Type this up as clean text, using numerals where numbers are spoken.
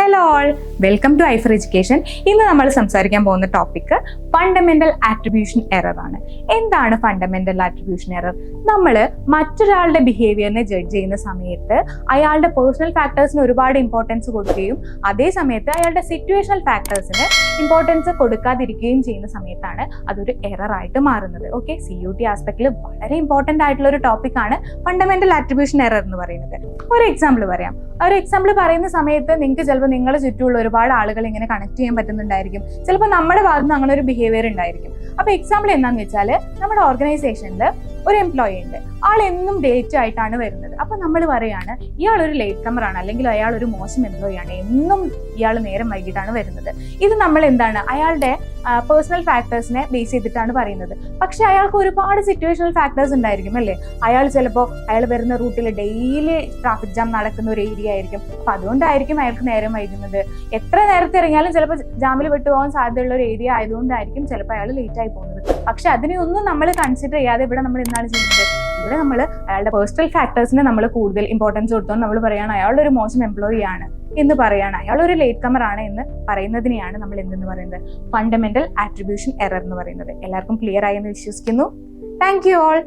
Hello all, welcome to ഐഫർ education. ഇന്ന് നമ്മൾ സംസാരിക്കാൻ പോകുന്ന ടോപ്പിക്ക് ഫണ്ടമെന്റൽ ആട്രിബ്യൂഷൻ എറർ ആണ്. എന്താണ് ഫണ്ടമെന്റൽ ആട്രിബ്യൂഷൻ എറർ? നമ്മൾ മറ്റൊരാളുടെ ബിഹേവിയറിനെ ജഡ്ജ് ചെയ്യുന്ന സമയത്ത് അയാളുടെ പേഴ്സണൽ ഫാക്ടേഴ്സിന് ഒരുപാട് ഇമ്പോർട്ടൻസ് കൊടുക്കുകയും അതേ സമയത്ത് അയാളുടെ സിറ്റുവേഷണൽ ഫാക്ടേഴ്സിന് ഇമ്പോർട്ടൻസ് കൊടുക്കാതിരിക്കുകയും ചെയ്യുന്ന സമയത്താണ് അതൊരു എറർ ആയിട്ട് മാറുന്നത്. ഓക്കെ, CUT ആസ്പെക്റ്റിൽ വളരെ ഇമ്പോർട്ടൻ്റ് ആയിട്ടുള്ള ഒരു ടോപ്പിക്കാണ് ഫണ്ടമെന്റൽ ആട്രിബ്യൂഷൻ എറർ എന്ന് പറയുന്നത്. ഒരു എക്സാമ്പിൾ പറയാം. ഒരു എക്സാമ്പിൾ പറയുന്ന സമയത്ത് നിങ്ങൾക്ക് ചിലപ്പോൾ നിങ്ങളുടെ ചുറ്റുമുള്ള ഒരുപാട് ആളുകൾ ഇങ്ങനെ കണക്ട് ചെയ്യാൻ പറ്റുന്നുണ്ടായിരിക്കും. ചിലപ്പോൾ നമ്മുടെ ഭാഗത്ത് നിന്ന് അങ്ങനെ ഒരു ബിഹേവിയർ ഉണ്ടായിരിക്കും. അപ്പോൾ എക്സാമ്പിൾ എന്താണെന്ന് വെച്ചാൽ, നമ്മുടെ ഓർഗനൈസേഷനിൽ ഒരു എംപ്ലോയി ഉണ്ട്. ആൾ എന്നും ലേറ്റ് ആയിട്ടാണ് വരുന്നത്. അപ്പോൾ നമ്മൾ പറയാണ് ഇയാൾ ഒരു ലേറ്റ് കമർ ആണ്, അല്ലെങ്കിൽ അയാൾ ഒരു മോശം എംപ്ലോയി ആണ്, എന്നും ഇയാൾ നേരം വൈകിട്ടാണ് വരുന്നത്. ഇത് നമ്മൾ എന്താണ് അയാളുടെ പേഴ്സണൽ ഫാക്ടേഴ്സിനെ ബേസ് ചെയ്തിട്ടാണ് പറയുന്നത്. പക്ഷെ അയാൾക്ക് ഒരുപാട് സിറ്റുവേഷണൽ ഫാക്ടേഴ്സ് ഉണ്ടായിരിക്കും അല്ലേ. അയാൾ വരുന്ന റൂട്ടിൽ ഡെയിലി ട്രാഫിക് ജാം നടക്കുന്ന ഒരു ഏരിയ ആയിരിക്കും. അപ്പൊ അതുകൊണ്ടായിരിക്കും അയാൾക്ക് നേരം വൈകുന്നത്. എത്ര നേരത്തെ ഇറങ്ങിയാലും ചിലപ്പോൾ ജാമിൽ വിട്ടുപോകാൻ സാധ്യതയുള്ള ഒരു ഏരിയ ആയതുകൊണ്ടായിരിക്കും ചിലപ്പോൾ അയാൾ ലേറ്റ് ആയി പോകുന്നത്. പക്ഷെ അതിനെയൊന്നും നമ്മൾ കൺസിഡർ ചെയ്യാതെ ഇവിടെ നമ്മൾ എന്താണ് ചെയ്യുന്നത്? ഇവിടെ നമ്മൾ അയാളുടെ പേഴ്സണൽ ഫാക്ടേഴ്സിന് നമ്മൾ കൂടുതൽ ഇമ്പോർട്ടൻസ് കൊടുത്തോണ്ട് നമ്മൾ പറയാണ് അയാളുടെ ഒരു മോശം എംപ്ലോയി ആണ് എന്ന് പറയാണ്, അയാൾ ഒരു ലേറ്റ് കമർ ആണ് എന്ന് പറയുന്നതിനെയാണ് നമ്മൾ എന്തെന്ന് പറയുന്നത്? ഫണ്ടമെന്റൽ ആട്രിബ്യൂഷൻ എറർ എന്ന് പറയുന്നത്. എല്ലാവർക്കും ക്ലിയർ ആയി എന്ന് വിശ്വസിക്കുന്നു. Thank you all.